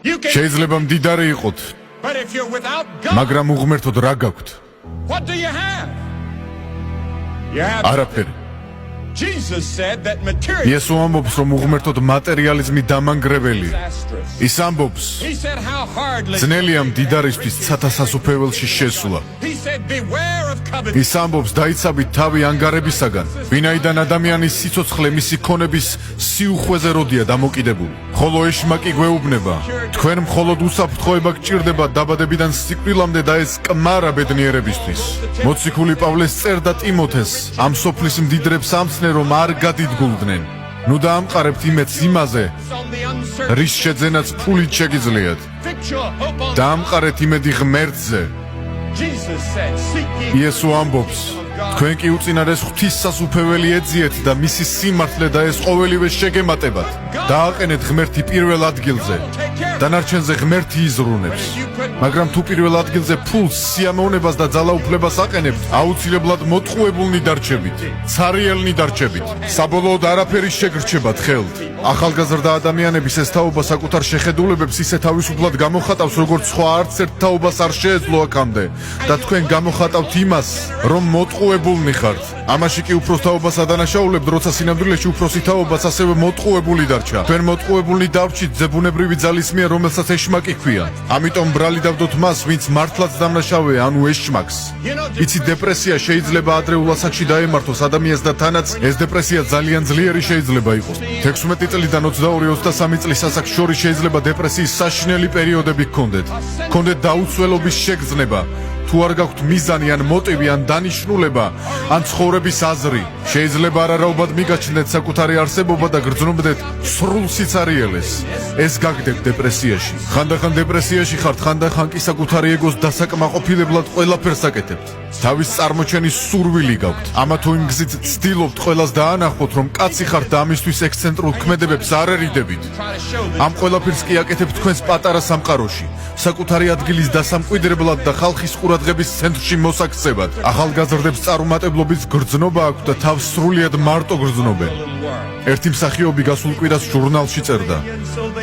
შეიძლება მდიდარი იყოთ, But if you're without God, მაგრამ უღმერთოდ რა გაქვთ? what do you have? You have არაფერი. Jesus said that material იესო ამბობს, რომ უღმერთოდ მატერიალიზმი დამანგრეველია. disastrous. ის ამბობს, He said how hardly. ძნელია მდიდარისთვის ცათასასუფეველში შესვლა. He said beware of covetous. ის ამბობს, დაიცავით თავი ანგარებისაგან, ვინაიდან ადამიანის სიცოცხლე მისი ქონების სიუხვეზე როდია დამოკიდებული. ხოლო ეშმაკი გვეუბნება, თქვენ მხოლოდ უსაფრთხოება გჭირდება დაბადებიდან სიკვდილამდე და ეს კმარა ბედნიერებისთვის. მოციქული პავლეს წერდა ტიმოთეს, ამ სოფლის მდიდრებს ამცნე რომ არ გადიდგულდნენ. ნუ დაამყარებთ იმედს იმაზე, On the uncertain. რის შეძენაც ფულით შეგიძლიათ. Fix your hope on. დაამყარეთ იმედი ღმერთზე. Jesus said, seek ye. იესო ამბობს, თქვენ კი უწინარეს ღვთის სასუფეველი ეძიეთ და მისი სიმართლე და ეს ყოველივე შეგემატებათ. დააყენეთ ღმერთი პირველ ადგილზე. დანარჩენზე ღმერთი იზრუნებს. მაგრამ თუ პირველ ადგილზე ფულს, სიამოვნებას და ძალაუფლებას აყენებთ, აუცილებლად მოტყუებულნი დარჩებით, ცარიელნი დარჩებით. საბოლოოდ არაფერი შეგრჩებათ ხელთ. ახალგაზრდა ადამიანების ეს თაობა საკუთარ შეხედულებებს ისე თავისუფლად გამოხატავს, როგორც სხვა არც ერთ თაობას არ შეეძლო აქამდე. და თქვენ გამოხატავთ იმას, რომ მოტყუებულნი ხართ. ამაში კი უფროს თაობას ადანაშაულებთ, როცა სინამდვილეში უფროსი თაობას ასევე მოტყუებული დარჩა. თქვენ მოტყუებულნი დავრჩით ზებუნებრივი ძალის მიერ, რომელსაც ეშმაკი ჰქვია. ამიტომ ბრალი დავდოთ მას, ვინც მართლაც დამნაშავეა, ანუ ეშმაკს. იცი დეპრესია შეიძლება ადრეულ ასაკში დაემართოს ადამიანს და თანაც ეს დეპრესია ძალიან ძლიერი შეიძლება იყოს. 16 წლიდან 22-23 წლის ასაკს შორის შეიძლება დეპრესიის საშინელი პერიოდები გქონდეთ. გქონდეთ დაუცველობის შეგრძნება. თუ არ გაქვთ მიზანი ან მოტივი ან დანიშნულება ან ცხოვრების აზრი, შეიძლება არარაობად მიგაჩნდეთ საკუთარი არსებობა და გრძნობდეთ სრულ სიცარიელეს. ეს გაგდებ დეპრესიაში. ხანდახან დეპრესიაში ხართ, ხანდახან კი საკუთარი ეგოს დასაკმაყოფილებლად ყველაფერს აკეთებთ. თავის წარმოჩენის სურვილი გაქვთ. ამა თუ იმ გზით ცდილობთ ყველას დაანახოთ, რომ კაცი ხართ და ამისთვის ექსცენტრულ ქმედებებს არ ერიდებით. ამ ყველაფერს კი აკეთებთ თქვენს პატარა სამყაროში, საკუთარი ადგილის დასამკვიდრებლად და ხალხის ყურადღების ცენტრში მოსაქცევად. ახალგაზრდებს წარუმატებლობის გრძნობა აქვთ და თავს სრულიად მარტო გრძნობენ. ერთი მსახიობი გასულ კვირას ჟურნალში წერდა,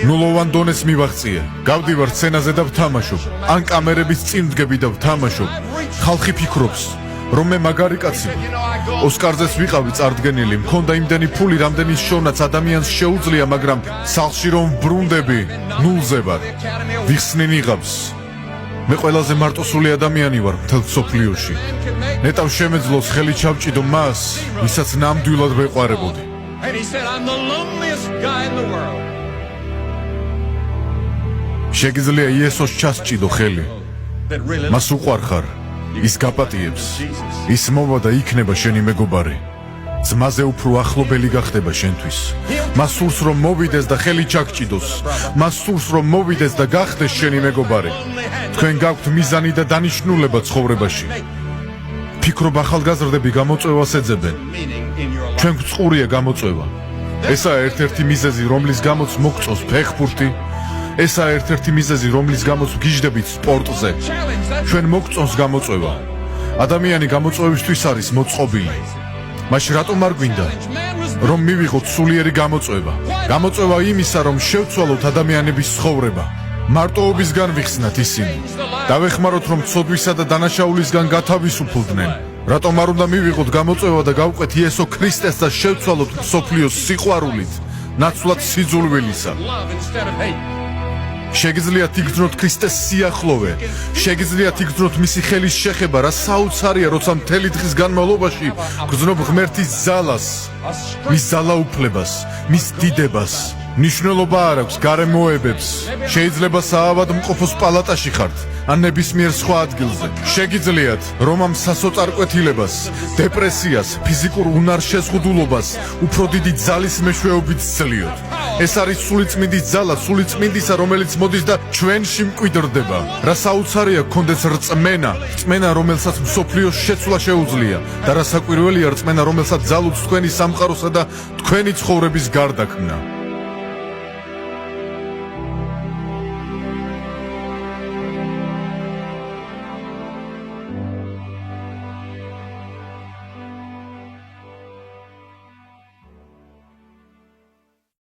ნულოვან დონეს მივაღწიე, გავდივარ სცენაზე და ვთამაშობ, ან კამერების წინ ვდგები და ვთამაშობ. ხალხი ფიქრობს, რომ მე მაგარი კაცი ვარ. ოსკარზეც ვიყავი წარდგენილი, მქონდა იმდენი ფული, რამდენის შოვნაც ადამიანს შეუძლია, მაგრამ სახლში რომ ბრუნდები, ნულზე ვარ. ვიხსნი ნიღაბს. მე ყველაზე მარტოსული ადამიანი ვარ მთელ სოფლიოში. ნეტავ შემეძლოს ხელი ჩავჭიდო მას, ვისაც ნამდვილად ვეყვარებოდი. And he said, I'm the loneliest guy in the world. შეგიძლია იესოს ჩასჭიდო ხელი. That really მას უყვარხარ, ის გაპატიებს, ის მოვა და იქნება შენი მეგობარი. ძმაზე უფრო ახლობელი გახდება შენთვის. მას სურს რომ მოვიდეს და ხელი ჩაგჭიდოს. მას სურს რომ მოვიდეს და გახდეს შენი მეგობარი. თქვენ გაქვთ მიზანი და დანიშნულება ცხოვრებაში. ფიქრობ ახალგაზრდები გამოწვევას ეძებენ. meaning in your life. ჩვენ გწყურია გამოწვევა. ესაა ერთ-ერთი მიზეზი, რომლის გამოც მოგწონს ფეხბურთი. ესაა ერთ-ერთი მიზეზი, რომლის გამოც გიждდებით სპორტზე. Challenge that. ჩვენ მოგწონს გამოწვევა. ადამიანი გამოწვევისთვის არის მოწყობილი. მაშინ რატომ არ გვინდა Man was რომ მივიღოთ სულიერი გამოწვევა? გამოწვევა იმისა, რომ შევცვალოთ ადამიანების ცხოვრება. მარტოობისგან ვიხსნათ ისინი. დავეხმაროთ, რომ ცოდვისა და დანაშაულისგან გათავისუფლდნენ. რატომ არ უნდა მივიღოთ გამოწვევა და გავყვეთ იესო ქრისტეს და შევცვალოთ მსოფლიოს სიყვარულით, ნაცვლად სიძულვილისა. love instead of hate. შეგიძლიათ იგრძნოთ ქრისტეს სიახლოვე, შეგიძლიათ იგრძნოთ მისი ხელის შეხება, რა საოცარია, როცა მთელი დღის განმავლობაში გრძნობ ღმერთის ძალას, მის ძალაუფლებას, მის დიდებას. ნიშნულობა არ აქვს გარემოებებს. შეიძლება საავადმყოფოს პალატაში ხართ, ან ნებისმიერ სხვა ადგილზე. შეგიძლიათ რომ ამ სასოწარკვეთილებას, დეპრესიას, ფიზიკურ უნარშეზღუდულობას უფრო დიდი ძალის მეშვეობით სძლიოთ. ეს არის სულიწმინდის ძალა, სულიწმინდისა, რომელიც მოდის და ჩვენში მკვიდრდება. რა საოცარია გქონდეს რწმენა, რწმენა, რომელსაც მსოფლიოს შეცვლა შეუძლია და რა საკვირველია რწმენა, რომელსაც ძალუძს თქვენი სამყაროსა და თქვენი ცხოვრების გარდაქმნა.